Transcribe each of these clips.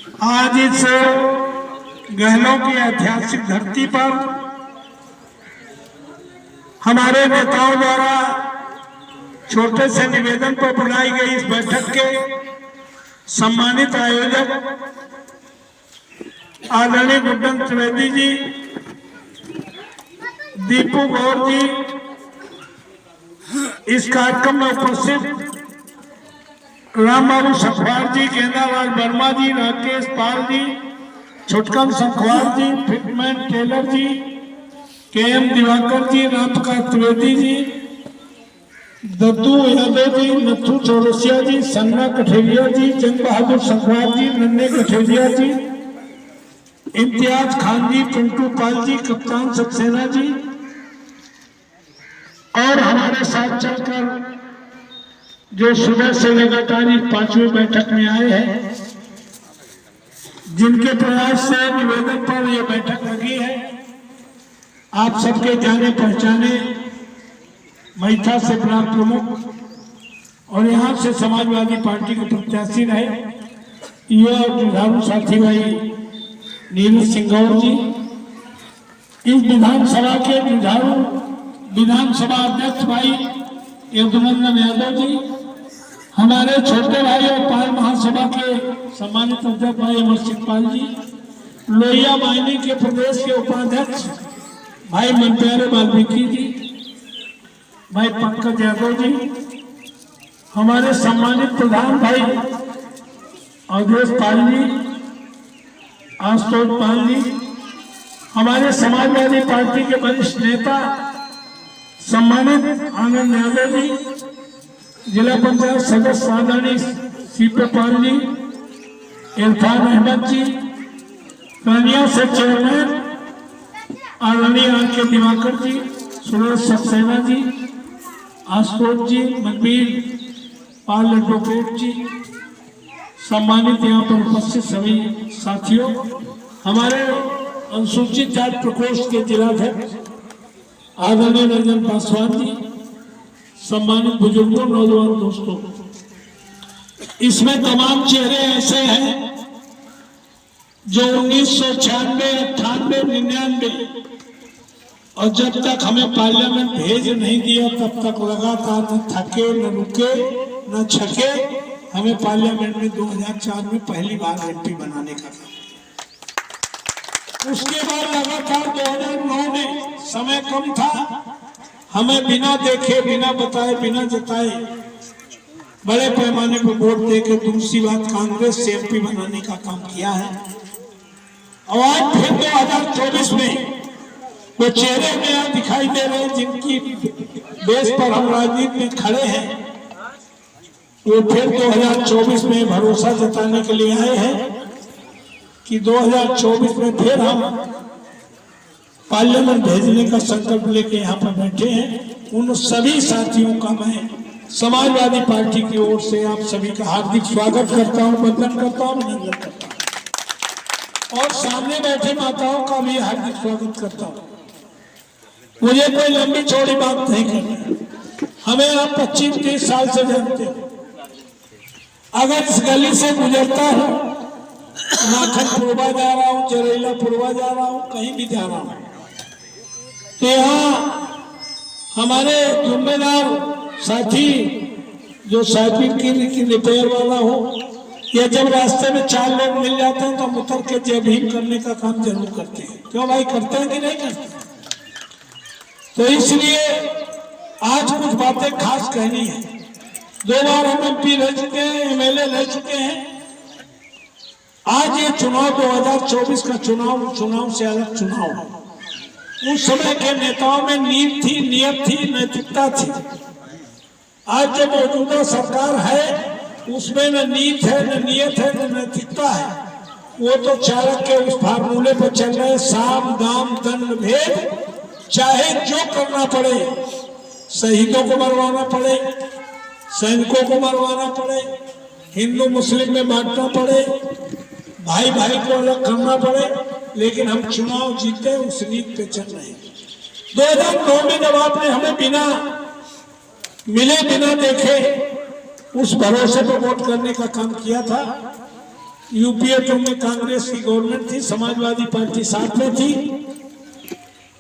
आज इस गहलों की ऐतिहासिक धरती पर हमारे नेताओं द्वारा छोटे से निवेदन पर बुलाई गई इस बैठक के सम्मानित आयोजक आदरणीय गुड्डन त्रिवेदी जी, दीपू गौर जी, इस कार्यक्रम में उपस्थित राम बाबू सखवार जी, गेंदालाल वर्मा जी, राकेश पाल जी, छुटकन सखवार जी, फिटमैन टेलर जी, KM दिवाकर जी, राम प्रकाश त्रिवेदी जी, दद्दू यादव जी, नथु चौरसिया जी, सन्ना कठेरिया जी, जंग बहादुर सखवार जी, नन्हे कठेरिया जी, इम्तियाज खान जी, पिंटू पाल जी, कप्तान सक्सेना जी और हमारे साथ चलकर जो सुबह से लगातार 5वीं बैठक में आए हैं, जिनके प्रयास से निवेदन पर यह बैठक लगी है। आप सबके जाने पहचाने मैथा से ब्लॉक प्रमुख और यहाँ से समाजवादी पार्टी के प्रत्याशी रहे युवा और जुझारू साथी भाई नीरज सिंह गौर जी, इस विधानसभा के जुझारू विधानसभा अध्यक्ष भाई यदुनंदन यादव जी, हमारे छोटे भाई और पाल महासभा के सम्मानित अध्यक्ष भाई अमरसिंह पाल जी, लोहिया मायनी के प्रदेश के उपाध्यक्ष भाई मनप्यारे वाल्मीकि जी, भाई पंकज यादव जी, हमारे सम्मानित प्रधान भाई अवधेश पाल जी, आशुतोष पाल जी, हमारे समाजवादी पार्टी के वरिष्ठ नेता सम्मानित आनंद यादव जी, जिला पंचायत सदस्य आदरणीय सीपे पाल जी, इरफान अहमद जी, कन्या से चेयरमैन आदरणीय RK दिवाकर जी, सुरेश सक्सेना जी, आशुतोष जी, मनबीर पाल एडवोकेट जी, सम्मानित यहाँ पर उपस्थित सभी साथियों, हमारे अनुसूचित जाति प्रकोष्ठ के जिलाध्यक्ष आदरणीय रंजन पासवान जी, सम्मानित बुजुर्गों, नौजवान दोस्तों, इसमें तमाम चेहरे ऐसे हैं जो 1996, 98, 99 और जब तक हमें पार्लियामेंट भेज नहीं दिया तब तक लगातार न थके न रुके न छके हमें पार्लियामेंट में 2004 में पहली बार MP बनाने का था। उसके बाद लगातार 2009 में समय कम था, हमें बिना देखे, बिना बताए, बिना जताए बड़े पैमाने पर वोट देके दूसरी बात कांग्रेस से MP बनाने का काम किया है। और आज फिर 2024 में वो चेहरे में यहाँ दिखाई दे रहे हैं जिनकी बेस पर हम राजनीति में खड़े हैं, वो फिर 2024 में भरोसा जताने के लिए आए हैं कि 2024 में फिर हम पार्लियामेंट भेजने का संकल्प लेके यहाँ पर बैठे हैं। उन सभी साथियों का मैं समाजवादी पार्टी की ओर से आप सभी का हार्दिक स्वागत करता हूँ, वंदन करता हूँ, अभिनंदन करता हूँ और सामने बैठे माताओं का भी हार्दिक स्वागत करता हूँ। मुझे कोई लंबी चौड़ी बात नहीं करनी, हमें आप 25-30 साल से जानते हैं। अगर इस गली से गुजरता हूँ, नाखन पूर्वा जा रहा हूँ, चरेला पूर्वा जा रहा हूँ, कहीं भी जा रहा हूँ, तो यहाँ हमारे जिम्मेदार साथी जो साइकिल की रिपेयर वाला हो या जब रास्ते में 4 लोग मिल जाते हैं तो हम उतर के जय भीम करने का काम जरूर करते हैं। क्यों भाई, करते हैं कि नहीं करते? तो इसलिए आज कुछ बातें खास कहनी है। 2 बार हम MP रह चुके हैं, MLA रह चुके हैं। आज ये चुनाव 2024 का चुनाव से अलग चुनाव है। उस समय के नेताओं में नींव थी, नियत थी, नैतिकता थी। आज जो मौजूदा सरकार है उसमें न नीत है, न नियत है, न नैतिकता है। वो तो चालक के उस फार्मूले पर चल रहे, साम दाम दंड भेद, चाहे जो करना पड़े, शहीदों को मरवाना पड़े, सैनिकों को मरवाना पड़े, हिंदू मुस्लिम में बांटना पड़े, भाई भाई को अलग करना पड़े, लेकिन हम चुनाव जीते उस नीति पे चल रहे हैं। 2009 में जब आपने हमें बिना मिले बिना देखे उस भरोसे पर वोट करने का काम किया था, यूपीए 2 में कांग्रेस की गवर्नमेंट थी, समाजवादी पार्टी साथ में थी,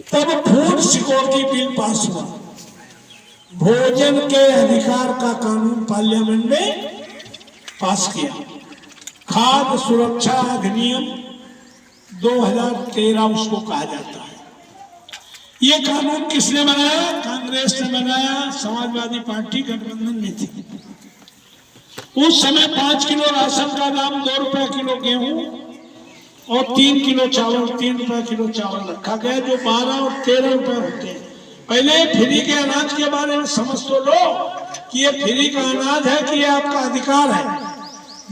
तब फूड सिक्योरिटी बिल पास हुआ। भोजन के अधिकार का कानून पार्लियामेंट में पास किया। खाद्य सुरक्षा अधिनियम 2013 उसको कहा जाता है। ये कानून किसने बनाया? कांग्रेस ने बनाया, समाजवादी पार्टी गठबंधन में थी। उस समय 5 किलो राशन का दाम 2 रुपए किलो गेहूं और 3 किलो चावल, 3 रुपए किलो चावल रखा गया, जो 12 और 13 रुपए होते हैं। पहले फ्री के अनाज के बारे में समझ तो लो कि ये फ्री का अनाज है कि ये आपका अधिकार है।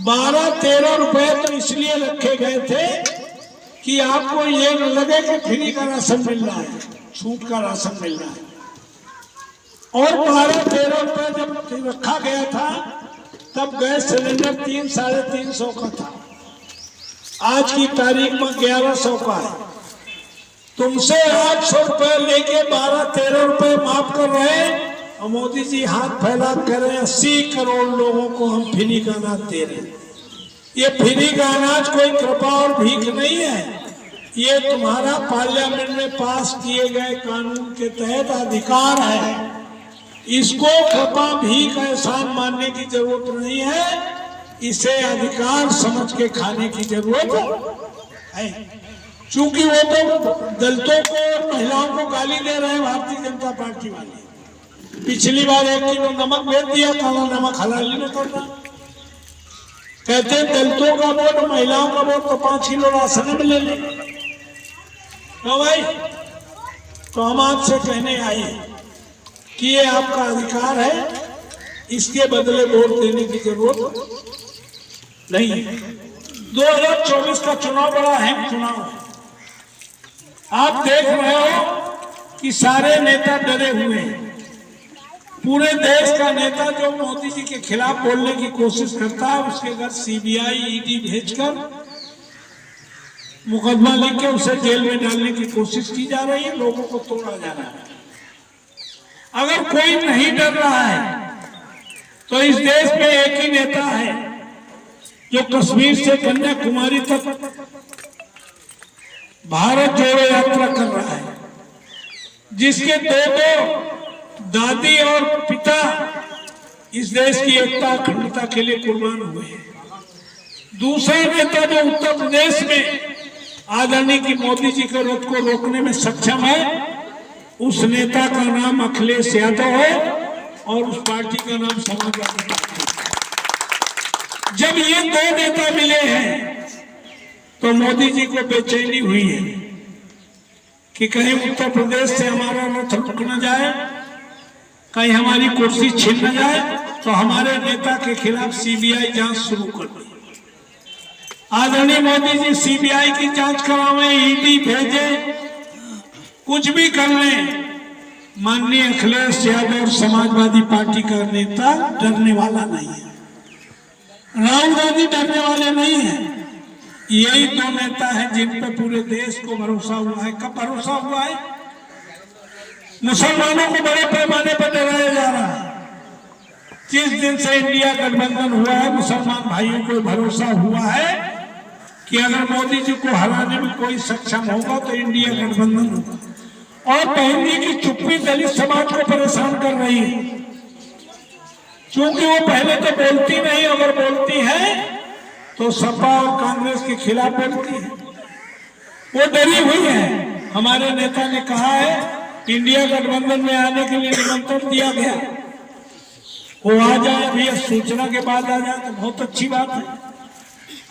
12-13 रुपए तो इसलिए रखे गए थे कि आपको ये न लगे कि फ्री का राशन मिल रहा है, छूट का राशन मिल रहा है। और 12-13 रुपए जब रखा गया था तब गैस सिलेंडर 300-350 का था। आज की तारीख में 1100 का है। तुमसे 800 रुपए लेके 12-13 रुपए माफ कर रहे हैं और मोदी जी हाथ फैला कर रहे हैं 80 करोड़ लोगों को हम फ्री का अनाज दे रहे हैं। ये फ्री का अनाज कोई कृपा और भीख नहीं है, ये तुम्हारा पार्लियामेंट में पास किए गए कानून के तहत अधिकार है। इसको कृपा भीख एहसान मानने की जरूरत नहीं है, इसे अधिकार समझ के खाने की जरूरत है। चूंकि वो तो दलितों को और महिलाओं को गाली दे रहे हैं भारतीय जनता पार्टी वाले। पिछली बार 1 किलो नमक भेज दिया, काला नमक हलाली में कर रहा। कहते हैं दलितों का वोट, महिलाओं का वोट, तो 5 किलो राशन में ले लें। तो भाई, तो हम आपसे कहने आए कि ये आपका अधिकार है, इसके बदले वोट देने की जरूरत नहीं है। 2024 का चुनाव बड़ा अहम चुनाव है। आप देख रहे हो कि सारे नेता डरे हुए हैं। पूरे देश का नेता जो मोदी जी के खिलाफ बोलने की कोशिश करता है, उसके घर सीबीआई, ईडी भेजकर मुकदमा लिख के उसे जेल में डालने की कोशिश की जा रही है, लोगों को तोड़ा जा रहा है। अगर कोई नहीं डर रहा है तो इस देश में एक ही नेता है जो कश्मीर से कन्याकुमारी तक भारत जोड़ो यात्रा कर रहा है, जिसके दो दादी और पिता इस देश की एकता अखंडता के लिए कुर्बान हुए हैं। दूसरा नेता जो उत्तर प्रदेश में आदरणीय की मोदी जी के रथ को रोकने में सक्षम है, उस नेता का नाम अखिलेश यादव है और उस पार्टी का नाम समाजवादी पार्टी। जब ये 2 नेता मिले हैं तो मोदी जी को बेचैनी हुई है कि कहीं उत्तर प्रदेश से हमारा रथ रुक न जाए, कहीं हमारी कुर्सी छिन न जाए, तो हमारे नेता के खिलाफ सीबीआई जांच शुरू कर दी। आदरणीय मोदी जी सीबीआई की जांच करावे, ईडी भेजे, कुछ भी कर लें, माननीय अखिलेश यादव और समाजवादी पार्टी का नेता डरने वाला नहीं है। राहुल गांधी डरने वाले नहीं है। यही 2 नेता हैं जिन पर पूरे देश को भरोसा हुआ है। कब भरोसा हुआ है? मुसलमानों को बड़े पैमाने पर डराया जा रहा है। जिस दिन से इंडिया गठबंधन हुआ है, मुसलमान भाइयों को भरोसा हुआ है कि अगर मोदी जी को हराने में कोई सक्षम होगा तो इंडिया गठबंधन होगा। और बहनी की चुप्पी दलित समाज को परेशान कर रही है, क्योंकि वो पहले तो बोलती नहीं, अगर बोलती है तो सपा और कांग्रेस के खिलाफ बोलती है। वो डरी हुई है। हमारे नेता ने कहा है इंडिया गठबंधन में आने के लिए निमंत्रण दिया गया, वो आ जाए, अभी सूचना के बाद आ जाए तो बहुत अच्छी बात है।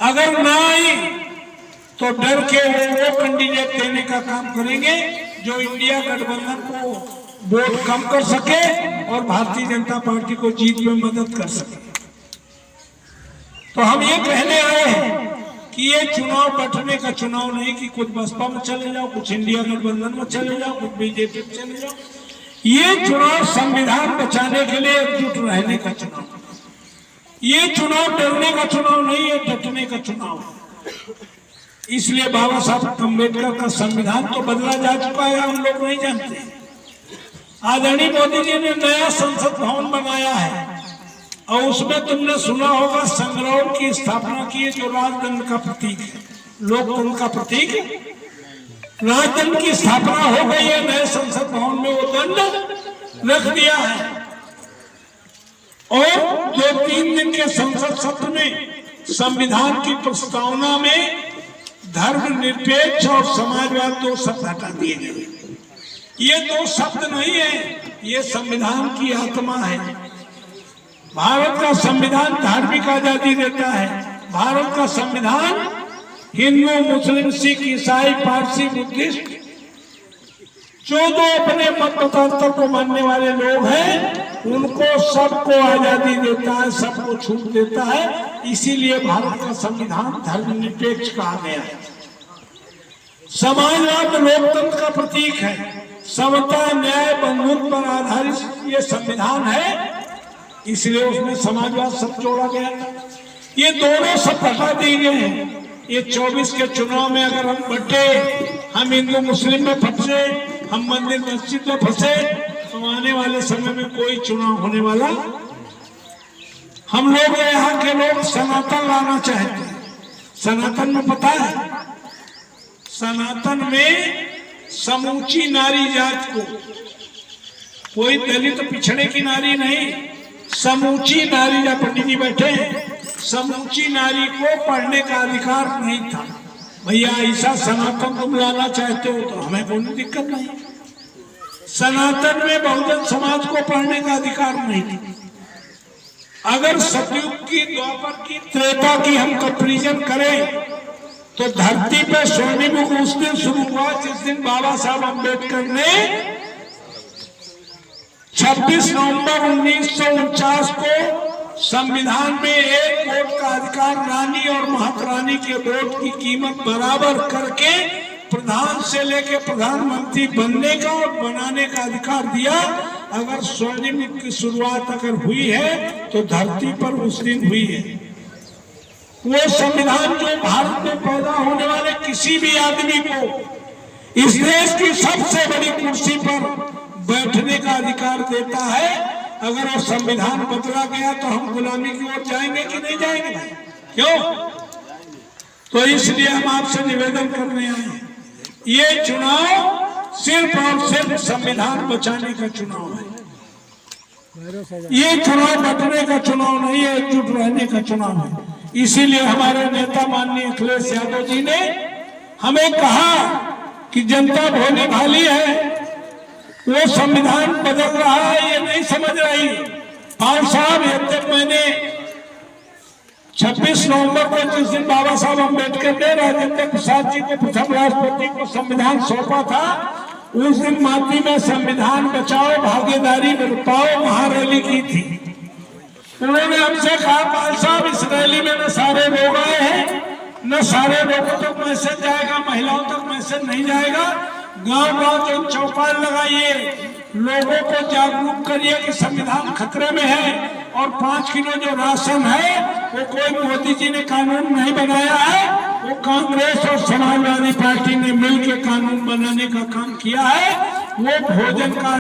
अगर ना आई तो डर के वो कैंडिडेट देने का काम करेंगे जो इंडिया गठबंधन को वोट कम कर सके और भारतीय जनता पार्टी को जीत में मदद कर सके। तो हम ये कहने आए हैं कि ये चुनाव बंटने का चुनाव नहीं कि कुछ बसपा में चले जाओ, कुछ इंडिया गठबंधन में चले जाओ, कुछ बीजेपी में चले जाओ। ये चुनाव संविधान बचाने के लिए एकजुट रहने का चुनाव। ये चुनाव डरने का चुनाव नहीं है, डटने का चुनाव है। इसलिए बाबा साहब अम्बेडकर का संविधान तो बदला जा चुका है, हम लोग नहीं जानते। आदरणीय मोदी जी ने नया संसद भवन बनाया है, और उसमें तुमने सुना होगा संग्राम की स्थापना की है, जो राजदंड का प्रतीक है, लोकतंत्र का प्रतीक है। राजदंड की स्थापना हो गई है, नए संसद भवन में वो दंड रख दिया है। और जो 3 दिन के संसद सत्र में संविधान की प्रस्तावना में धर्मनिरपेक्ष और समाजवाद 2 शब्द हटा दिए गए। ये 2 शब्द नहीं है, ये संविधान की आत्मा है। भारत का संविधान धार्मिक आजादी देता है। भारत का संविधान हिंदू, मुस्लिम, सिख, ईसाई, पारसी, बुद्धिस्ट, जो अपने मत मतांतर को मानने वाले लोग हैं, उनको सबको आजादी देता है, सबको छूट देता है। इसीलिए भारत का संविधान धर्मनिरपेक्ष कहा गया है। समाजवाद लोकतंत्र का प्रतीक है। समता, न्याय, बंधुत्व पर आधारित ये संविधान है, इसलिए उसमें समाजवाद शब्द जोड़ा गया। ये दोनों शब्द हटा दिए गए हैं। ये 24 के चुनाव में अगर हम बटे, हम हिंदू मुस्लिम में फंसे, हम मंदिर मस्जिद में फंसे, तो आने वाले समय में कोई चुनाव होने वाला। हम लोग यहाँ के लोग सनातन लाना चाहते हैं। सनातन में पता है, सनातन में समूची नारी जात को, कोई दलित पिछड़े की नारी नहीं, समूची नारी, या पंडित जी बैठे हैं, समूची नारी को पढ़ने का अधिकार नहीं था। भैया ऐसा सनातन तुम लाना चाहते हो तो हमें कोई दिक्कत नहीं। सनातन में बहुजन समाज को पढ़ने का अधिकार नहीं था। अगर सतयुग की, द्वापर की, त्रेता की हम कंपेरिजन करें तो धरती पे स्वर्णिम युग उस दिन शुरू हुआ जिस दिन बाबा साहब अम्बेडकर ने 26 नवंबर 1949 को संविधान में 1 वोट का अधिकार रानी और महारानी के वोट की कीमत बराबर करके प्रधान से लेकर प्रधानमंत्री बनने का और बनाने का अधिकार दिया। अगर स्वर्णिम युग की शुरुआत अगर हुई है तो धरती पर उस दिन हुई है। वो संविधान जो भारत में पैदा होने वाले किसी भी आदमी को इस देश की सबसे बड़ी कुर्सी पर बैठने का अधिकार देता है। अगर वो संविधान बदला गया तो हम गुलामी की ओर जाएंगे कि नहीं जाएंगे? क्यों? तो इसलिए हम आपसे निवेदन करने आए हैं, ये चुनाव सिर्फ और सिर्फ संविधान बचाने का चुनाव है। ये चुनाव बटने का चुनाव नहीं है, एकजुट रहने का चुनाव है। इसीलिए हमारे नेता माननीय अखिलेश यादव जी ने हमें कहा कि जनता भोली भाली है, वो संविधान बदल रहा है, ये नहीं समझ रही। 5 साल जब तक मैंने 26 नवंबर को जिस दिन बाबा साहब अम्बेडकर ने राजेंद्र प्रसाद जी को प्रथम राष्ट्रपति को संविधान सौंपा था, उस दिन माटी में संविधान बचाओ भागीदारी बरपाओ महारैली की थी। उन्होंने हमसे कहा 5 साहब इस रैली में न सारे लोग आए हैं, न सारे लोगों तक मैसेज जाएगा, महिलाओं तक मैसेज नहीं जाएगा। गांव-गांव जो चौपाल लगाइए, लोगों को जागरूक करिए कि संविधान खतरे में है। और 5 किलो जो राशन है वो कोई मोदी जी ने कानून नहीं बनाया है, वो कांग्रेस और समाजवादी पार्टी ने मिलकर कानून बनाने का काम किया है। वो भोजन का